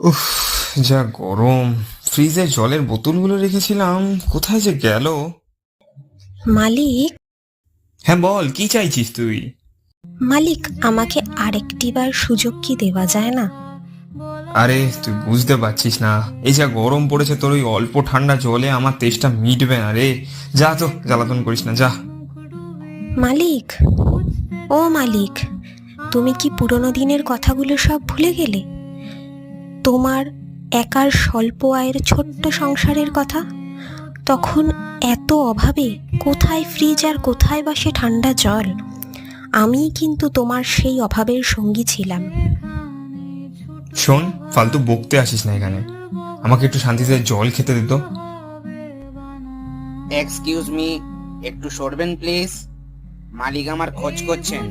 উফ, যা গরম! ফ্রিজে জলের বোতলগুলো রেখেছিলাম, কোথায় যে গেল? মালিক, হ্যাঁ বল, কি চাইছিস তুই? মালিক, আমাকে আরেকটিবার সুযোগ কি দেওয়া যায় না? আরে তুই বুঝতে পারছিস না, এই যা গরম পড়েছে, তোর ওই অল্প ঠান্ডা জলে আমার তেষ্টা মিটবে না রে। যা তো, জ্বালাতন করিস না, যা। মালিক, ও মালিক, তুমি কি পুরনো দিনের কথাগুলো সব ভুলে গেলে? তোমার একার স্বল্প আয়ের ছোট্ট সংসারের কথা। তখন এত অভাবে কোথায় ফ্রিজ আর কোথায় বা সে ঠান্ডা জল। আমিই কিন্তু তোমার সেই অভাবের সঙ্গী ছিলাম। শোন, ফালতু বকতে আসিস না এখানে। আমাকে একটু শান্তিতে জল খেতে দে তো। এক্সকিউজ মি, একটু সরবেন প্লিজ। মালিক আমার খোঁজ করছেন।